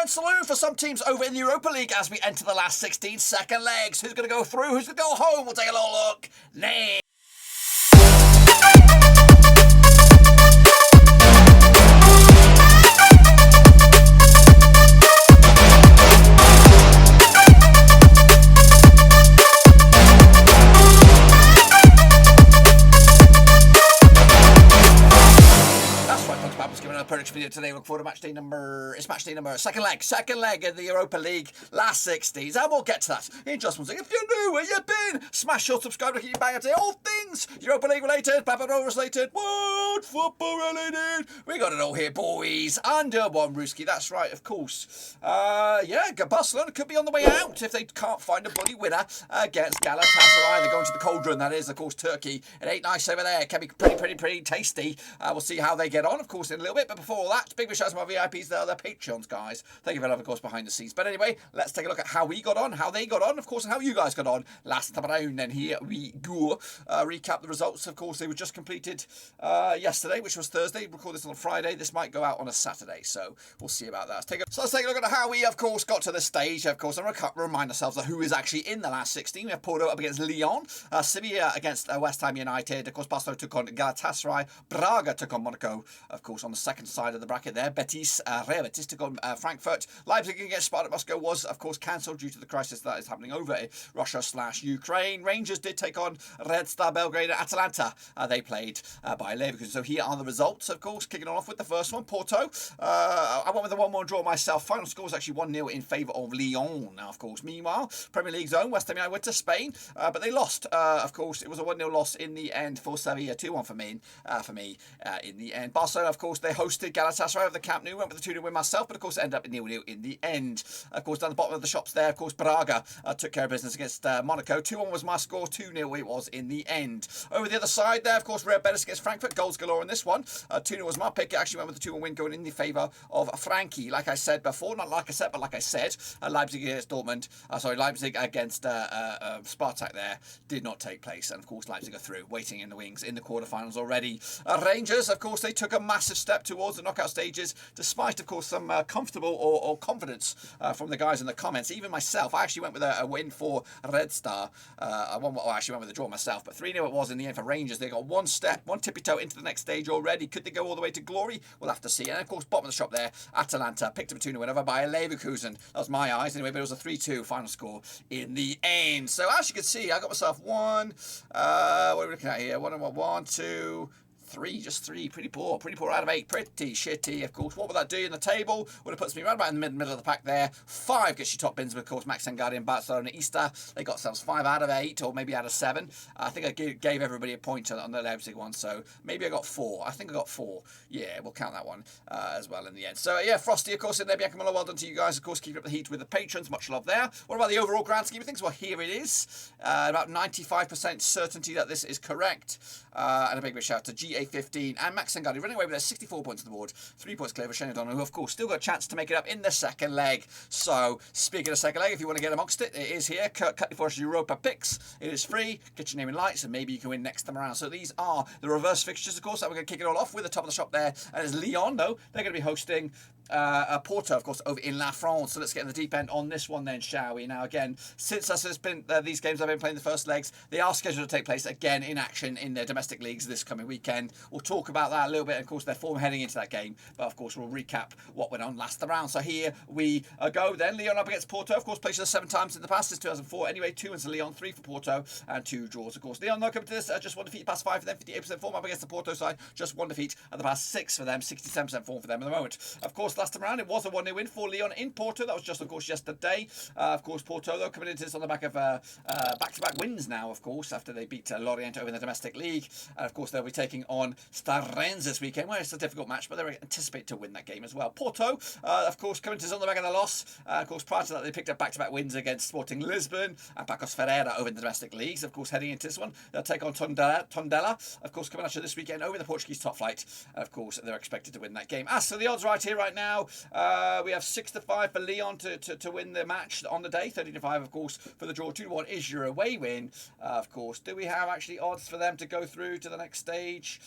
and saloon for some teams over in the Europa League as we enter the last 16 second legs. Who's going to go through? Who's going to go home? We'll take a little look. Next. Prediction video today. Look forward to match day number second leg in the Europa League last 16s, and we'll get to that in just one second. If you're new where you've been, smash your subscribe to keep you bang today. All things Europa League related, Papa Rovers related, world football related. We got it all here, boys. Under one Ruski, that's right, of course. Barcelona could be on the way out if they can't find a bloody winner against Galatasaray. They're going to the cauldron, that is, of course, Turkey. It ain't nice over there. It can be pretty tasty. We'll see how they get on, of course, in a little bit. But before all that, big shout out to my VIPs there, the Patreons, guys. Thank you very much, of course, behind the scenes. But anyway, let's take a look at how we got on, how they got on, of course, and how you guys got on last time around. And here we go. Recap the results. Of course, they were just completed yesterday, which was Thursday. Record this on a Friday. This might go out on a Saturday, so we'll see about that. Let's take a look at how we, of course, got to this stage. Of course, and remind ourselves of who is actually in the last 16. We have Porto up against Lyon, Sevilla against West Ham United. Of course, Barcelona took on Galatasaray. Braga took on Monaco. Of course, on the second side of the bracket there, Betis, Betis took on Frankfurt. Leipzig against Spartak Moscow was, of course, cancelled due to the crisis that is happening over Russia/Ukraine. Rangers did take on Red Star Belgrade and Atalanta. They played by Leverkusen. So here are the results, of course, kicking off with the first one. Porto. I went with a 1-1 draw myself. Final score was actually 1-0 in favour of Lyon. Now, of course, meanwhile, Premier League zone, West Ham United went to Spain, but they lost. Of course, it was a 1-0 loss in the end for Sevilla. 2-1 for me in the end. Barcelona, of course, they hosted Galatasaray of the Camp Nou. Went with the 2-0 win myself, but of course ended up 0-0 in the end. Of course, down the bottom of the shops there, of course, Braga took care of business against Monaco. 2-1 was my score. 2-0 it was in the end. Over the other side there, of course, Real Betis against Frankfurt. Goals galore in this one. 2-0 was my pick. It actually went with the 2-1 win going in the favour of Frankie. Like I said before, not like I said, but like I said, Leipzig against Dortmund. Leipzig against Spartak there did not take place. And of course, Leipzig are through, waiting in the wings in the quarterfinals already. Rangers, of course, they took a massive step towards the knockout stages, despite, of course, some comfortable or confidence from the guys in the comments. Even myself, I actually went with a win for Red Star. I actually went with a draw myself, but 3-0 it was in the end for Rangers. They got one tippy-toe into the next stage already. Could they go all the way to glory? We'll have to see. And of course, bottom of the shop there, Atalanta picked up a 2-0 win over by Leverkusen. That was my eyes anyway, but it was a 3-2 final score in the end. So as you can see, I got myself one. What are we looking at here? 1, 2, 3, just 3, pretty poor out of 8, pretty shitty, of course. What would that do in the table? Well, it puts me right about in the middle of the pack there. 5 gets you top bins, of course, Max Engardi and Barcelona Easter. They got themselves 5 out of 8, or maybe out of 7. I think I gave everybody a point on the Leipzig one, so maybe I got 4. I think I got 4. Yeah, we'll count that one as well in the end. So, yeah, Frosty, of course, in there. Bianca, well done to you guys, of course, keeping up the heat with the patrons. Much love there. What about the overall grand scheme of things? Well, here it is. About 95% certainty that this is correct. And a big shout out to GA15 and Max Engardi running away with their 64 points on the board. 3 points clear for Shane O'Donnell, who, of course, still got a chance to make it up in the second leg. So, speaking of second leg, if you want to get amongst it, it is here. Kurt Cutley for us Europa picks. It is free. Get your name in lights, and maybe you can win next time around. So, these are the reverse fixtures, of course, that we're going to kick it all off with. The top of the shop there. And it's Lyon, though. They're going to be hosting Porto, of course, over in La France. So let's get in the deep end on this one then, shall we? Now, again, since there's been these games I've been playing the first legs, they are scheduled to take place again in action in their domestic leagues this coming weekend. We'll talk about that a little bit, and of course, their form heading into that game. But of course, we'll recap what went on last round. So here we go then. Lyon up against Porto. Of course, played 7 times in the past since 2004. Anyway, 2 wins to Lyon, 3 for Porto, and 2 draws, of course. Lyon, though, coming to this, just 1 defeat past 5 for them, 58% form up against the Porto side. Just 1 defeat at the past 6 for them, 67% form for them at the moment. Of course, last time around, it was a 1-0 win for Lyon in Porto. That was just, of course, yesterday. Of course, Porto, though, coming into this on the back of back-to-back wins now, of course, after they beat Lorient over in the domestic league. And, of course, they'll be taking on Starrenz this weekend, where it's a difficult match, but they anticipate to win that game as well. Porto, of course, coming to this on the back of the loss. Of course, prior to that, they picked up back-to-back wins against Sporting Lisbon and Pacos Ferreira over in the domestic leagues. Of course, heading into this one, they'll take on Tondela, of course, coming at you this weekend over the Portuguese top flight. And, of course, they're expected to win that game. As for the odds right here, right now, now. We have 6-5 for Lyon to win the match on the day. 13-5, of course, for the draw. 2-1 is your away win. Of course, do we have actually odds for them to go through to the next stage?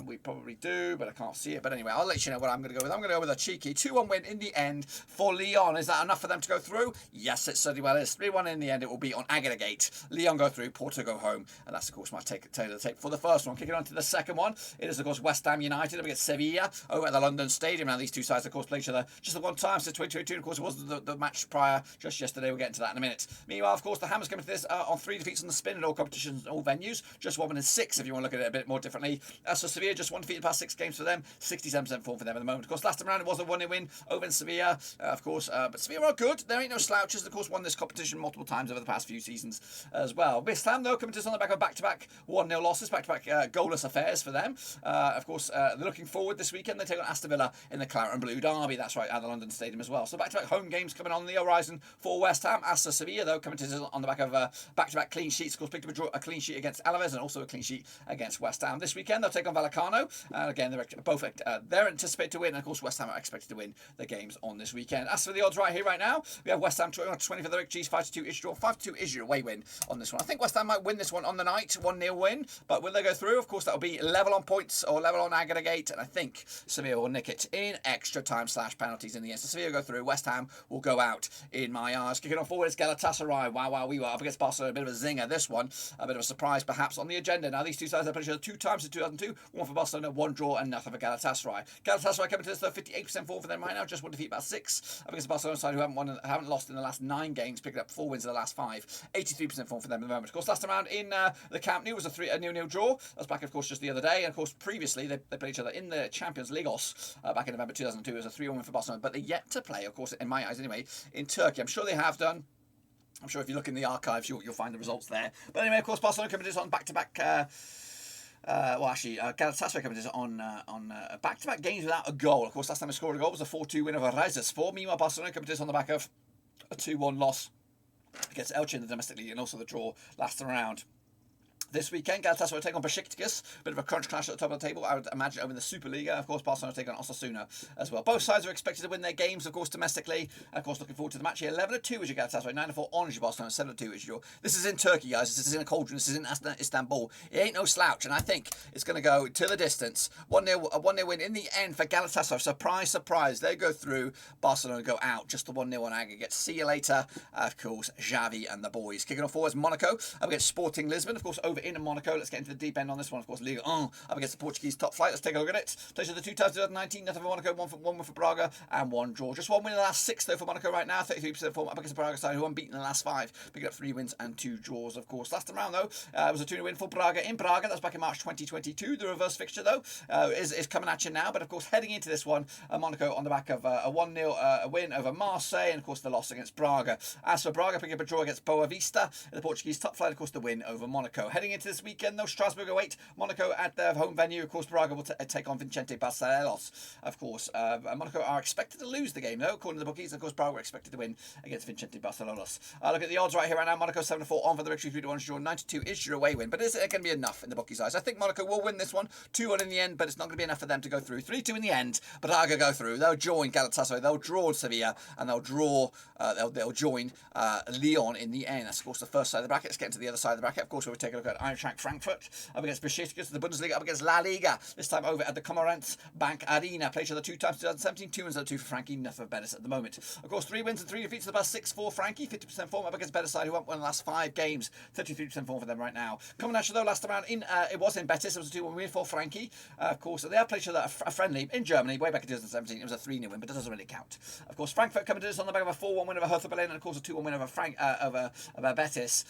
We probably do, but I can't see it. But anyway, I'll let you know what I'm going to go with. I'm going to go with a cheeky 2-1 win in the end for Lyon. Is that enough for them to go through? Yes, it certainly well is. 3-1 in the end. It will be on aggregate. Lyon go through, Porto go home, and that's of course my tail of the tape for the first one. Kicking on to the second one, it is of course West Ham United against Sevilla over at the London Stadium. Now these two sides of course play each other just the one time since 2022. Of course it was the match prior just yesterday. We'll get into that in a minute. Meanwhile, of course, the Hammers coming to this on 3 defeats on the spin in all competitions, all venues. Just 1 win and 6 if you want to look at it a bit more differently. So Sevilla just 1 defeat in the past 6 games for them. 67% form for them at the moment. Of course, last time around it was a 1-0 win over in Sevilla, of course. But Sevilla are good. There ain't no slouches. Of course, won this competition multiple times over the past few seasons as well. West Ham, though, coming to us on the back of back-to-back 1-0 losses, back-to-back goalless affairs for them. Of course, they're looking forward this weekend. They take on Aston Villa in the Claret and Blue Derby. That's right, at the London Stadium as well. So back-to-back home games coming on the horizon for West Ham. As for Sevilla, though, coming to us on the back of back-to-back clean sheets. Of course, picked up a clean sheet against Alaves and also a clean sheet against West Ham. This weekend, they'll take on Vallecano. And again, they're anticipated to win. And of course, West Ham are expected to win the games on this weekend. As for the odds right here, right now, we have West Ham 20 for the victories, 5-2 is draw, 5-2 is your away win on this one. I think West Ham might win this one on the night, 1-0 win. But will they go through? Of course, that'll be level on points or level on aggregate. And I think Sevilla will nick it in extra time / penalties in the end. So Sevilla go through. West Ham will go out in my eyes. Kicking on forward is Galatasaray. Wow, we were up against Barcelona. A bit of a zinger, this one. A bit of a surprise, perhaps, on the agenda. Now, these two sides have played each other 2 times in 2002. 1 for Barcelona, 1 draw, and nothing for Galatasaray. Galatasaray coming to this, though, 58% form for them right now. Just 1 defeat, about 6. Up against the Barcelona side, who haven't lost in the last 9 games, picking up 4 wins in the last 5. 83% form for them at the moment. Of course, last time around in the Camp Nou was a 0-0 draw. That was back, of course, just the other day. And, of course, previously, they played each other in the Champions League back in November 2002. It was a 3-1 win for Barcelona. But they're yet to play, of course, in my eyes anyway, in Turkey. I'm sure they have done. I'm sure if you look in the archives, you'll find the results there. But anyway, of course, Barcelona coming to this on back-to-back. Galatasaray coming to this on back-to-back games without a goal. Of course, last time they scored a goal was a 4-2 win over Rizespor. Meanwhile, Barcelona coming to this on the back of a 2-1 loss against Elche in the domestic league and also the draw last time around. This weekend, Galatasaray will take on Besiktas. Bit of a crunch clash at the top of the table, I would imagine, over in the Superliga. Of course, Barcelona will take on Osasuna as well. Both sides are expected to win their games, of course, domestically. And of course, looking forward to the match here. 11-2 is your Galatasaray, 9-4 on is your Barcelona, 7-2 is your... This is in Turkey, guys. This is in a cauldron. This is in Istanbul. It ain't no slouch, and I think it's going to go to the distance. 1-0 win in the end for Galatasaray. Surprise, surprise. They go through. Barcelona go out. Just the 1-0 on aggregate. See you later. Of course, Xavi and the boys. Kicking off forwards, Monaco up against Sporting Lisbon. Of course, over in Monaco. Let's get into the deep end on this one. Of course, Ligue 1 up against the Portuguese top flight. Let's take a look at it. Plays of the 2 times 2019. Nothing for Monaco. 1 for Braga and 1 draw. Just 1 win in the last 6 though for Monaco right now. 33% form up against the Braga side, who unbeaten in the last 5. Picking up 3 wins and 2 draws. Of course, last time round though, it was a 2-0 win for Braga in Braga. That was back in March 2022. The reverse fixture though is coming at you now. But of course, heading into this one, Monaco on the back of a 1-0 win over Marseille, and of course the loss against Braga. As for Braga, picking up a draw against Boa Vista in the Portuguese top flight. Of course, the win over Monaco. Heading into this weekend though, Strasbourg await Monaco at their home venue. Of course, Braga will take on Vicente Barcelos. Of course, Monaco are expected to lose the game though, according to the bookies. Of course, Braga are expected to win against Vicente Barcelos. Look at the odds right here right now. Monaco 7-4 on for the victory, 3-1 draw, 92 is your away win. But is it going to be enough in the bookies' eyes? I think Monaco will win this one, 2-1 in the end, but it's not going to be enough for them to go through. 3-2 in the end. Braga go through. They'll join Galatasaray. They'll draw Sevilla, and they'll draw. They'll join Lyon in the end. That's of course the first side of the bracket. Let's get into the other side of the bracket. Of course, we'll take a look at Eintracht Frankfurt up against Besiktas, the Bundesliga up against La Liga. This time over at the Commerzbank Bank Arena. Played each other 2 times 2017. 2 wins and 2 for Frankie. Nothing for Betis at the moment. Of course, 3 wins and 3 defeats. The past 6 for Frankie. 50% form up against Betis side, who haven't won the last 5 games. 33% form for them right now. Coming at you though, last time around it was in Betis. It was a 2-1 win for Frankie. Of course, they have played each other a friendly in Germany way back in 2017. It was a 3-0 win, but it doesn't really count. Of course, Frankfurt coming to this on the back of a 4-1 win over Hertha Berlin, and of course a 2-1 win over Betis.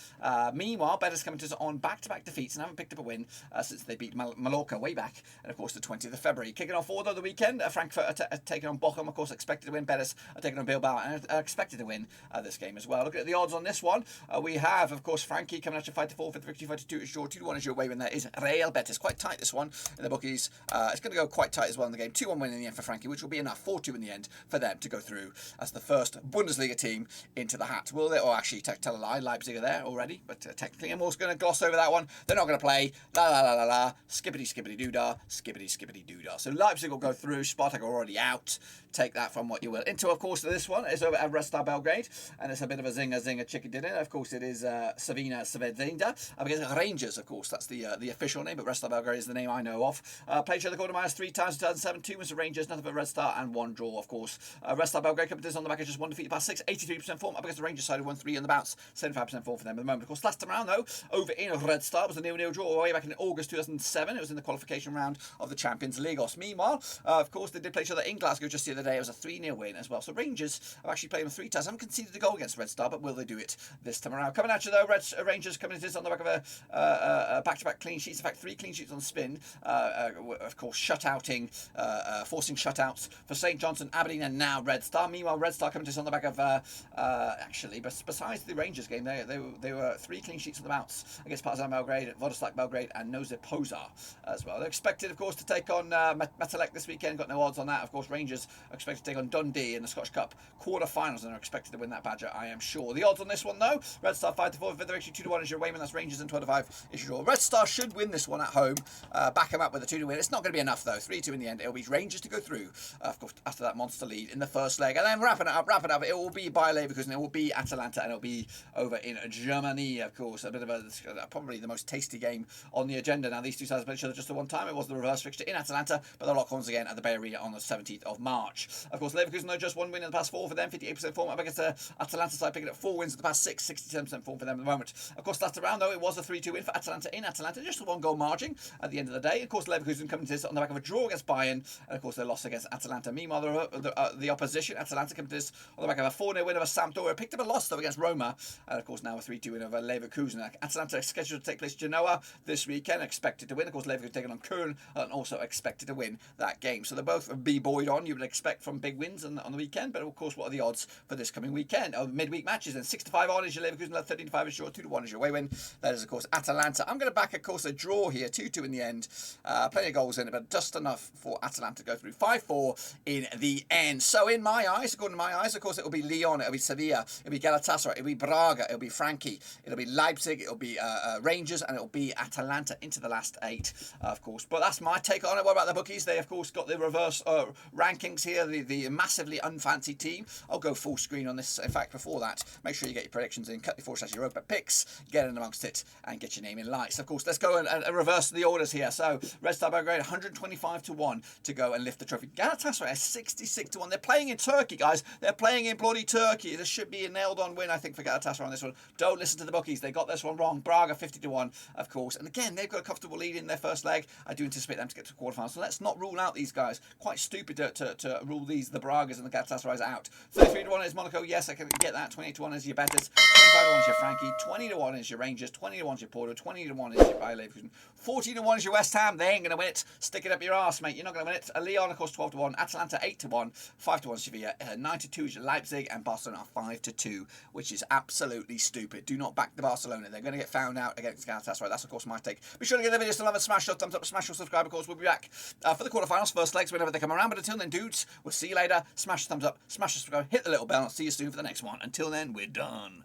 Meanwhile, Betis coming to us on back-to-back defeats and haven't picked up a win since they beat Mallorca way back, and of course the 20th of February. Kicking off forward though the weekend, Frankfurt are taking on Bochum, of course expected to win. Betis are taking on Bilbao and are expected to win this game as well. Look at the odds on this one. We have, of course, Frankie coming at you 5-4 for the victory, 5-2 is draw, 2-1 is your away win. There is Real Betis. Quite tight this one in the bookies. It's going to go quite tight as well in the game. 2-1 win in the end for Frankie, which will be enough. 4-2 in the end for them to go through as the first Bundesliga team into the hat. Will they? Or actually, tell a lie, Leipzig are there already, but technically, I'm also going to gloss over that. that one. They're not going to play. La la la la la. Skippity skippity doodah. Skippity skippity doodah. So Leipzig will go through. Spartak are already out. Take that from what you will. Into, of course, this one is over at Red Star Belgrade, and it's a bit of a zinger chicken dinner. Of course, it is Sevilla Zvezda against Rangers. Of course, that's the official name, but Red Star Belgrade is the name I know of. Played each other quarter minus 3 times in 2007. 2 was the Rangers, nothing but Red Star, and 1 draw. Of course, Red Star Belgrade competitors on the back of just 1 defeat past 6, 83% form up against the Rangers side who won 3 on the bounce, 75% form for them at the moment. Of course, last time around though, over in Red Star was a 0-0 draw way back in August 2007. It was in the qualification round of the Champions League. Meanwhile, of course, they did play each other in Glasgow just the other day. It was a 3-0 win as well. So Rangers have actually played them 3 times. Haven't conceded a goal against Red Star, but will they do it this time around? Coming at you though, Rangers coming into this on the back of a back-to-back clean sheets. In fact, 3 clean sheets on the spin. Of course, forcing shutouts for St Johnstone, Aberdeen, and now Red Star. Meanwhile, Red Star coming to this on the back of actually, but besides the Rangers game, they were 3 clean sheets on the bounce against Partizan Belgrade, Vodoslavia Belgrade, and Noze Pozar as well. They're expected, of course, to take on Metalec this weekend. Got no odds on that. Of course, Rangers are expected to take on Dundee in the Scottish Cup quarter-finals, and are expected to win that badger, I am sure. The odds on this one, though, Red Star 5-4, fifth victory, 2-1 is your Wayman, that's Rangers, and 12-5 is your draw. Red Star should win this one at home. Back them up with a 2-2 win. It's not going to be enough, though. 3-2 in the end. It'll be Rangers to go through, of course, after that monster lead in the first leg. And then wrapping it up, it will be by Leverkusen, it will be Atalanta, and it will be over in Germany, of course. A bit of probably the most tasty game on the agenda. Now, these two sides played each other just the one time. It was the reverse fixture in Atalanta, but they'll lock horns again at the Bay Arena on the 17th of March. Of course, Leverkusen, though, just 1 win in the past 4 for them, 58% form up against the Atalanta side, picking up 4 wins in the past 6, 67% form for them at the moment. Of course, last round, though, it was a 3-2 win for Atalanta in Atalanta, just a 1-goal margin at the end of the day. Of course, Leverkusen coming to this on the back of a draw against Bayern, and of course, they lost against Atalanta. Meanwhile, the opposition, Atalanta, coming to this on the back of a 4-0 win over Sampdoria, picked up a loss, though, against Roma, and of course, now a 3-2 win over Leverkusen. Atalanta is scheduled to take place in Genoa this weekend, expected to win. Of course, Leverkusen taking on Köln, and also expected to win that game. So they're both B-boyed on, you would expect, from big wins on the weekend, but of course, what are the odds for this coming weekend? Midweek matches, then 6-5 on is your Leverkusen, 13-5 is your 2-1 is your way win. That is, of course, Atalanta. I'm going to back, of course, a draw here, 2-2 in the end. Plenty of goals in it, but just enough for Atalanta to go through. 5-4 in the end. So in my eyes, according to my eyes, of course, it will be Lyon, it'll be Sevilla, it'll be Galatasaray, it'll be Braga, it'll be Frankie, it'll be Leipzig, it'll be Rangers, and it'll be Atalanta into the last 8, of course. But that's my take on it. What about the bookies? They, of course, got the reverse rankings here, the massively unfancy team. I'll go full screen on this. In fact, before that, make sure you get your predictions in, cut before Europa picks, get in amongst it, and get your name in lights. Of course, let's go and reverse the orders here. So, Red Star Belgrade, 125-1 to go and lift the trophy. Galatasaray is 66-1. They're playing in Turkey, guys. They're playing in bloody Turkey. This should be a nailed-on win, I think, for Galatasaray on this one. Don't listen to the bookies. They got this one wrong. Braga, 50-1, of course. And again, they've got a comfortable lead in their first leg. I do anticipate them to get to the quarterfinals. So let's not rule out these guys. Quite stupid to rule the Bragas and the Galatasarays out. 33-1 is Monaco. Yes, I can get that. 28-1 is your Betis. 25-1 is your Frankie. 20-1 is your Rangers. 20-1 is your Porto. 20-1 is your Bayer Leverkusen. 14-1 is your West Ham. They ain't going to win it. Stick it up your arse, mate. You're not going to win it. Lyon, of course, 12-1. Atalanta, 8-1. 5-1 Sevilla. 9-2 is your Leipzig. And Barcelona, 5-2, which is absolutely stupid. Do not back the Barcelona. They're going to get found out against Galatasaray. That's, of course, my take. Be sure to give the video a love and smash your thumbs up, smash your subscribe. Of course, we'll be back for the quarterfinals, first legs, whenever they come around. But until then, dudes, we'll see you later. Smash the thumbs up, smash the subscribe, hit the little bell. I'll see you soon for the next one. Until then, we're done.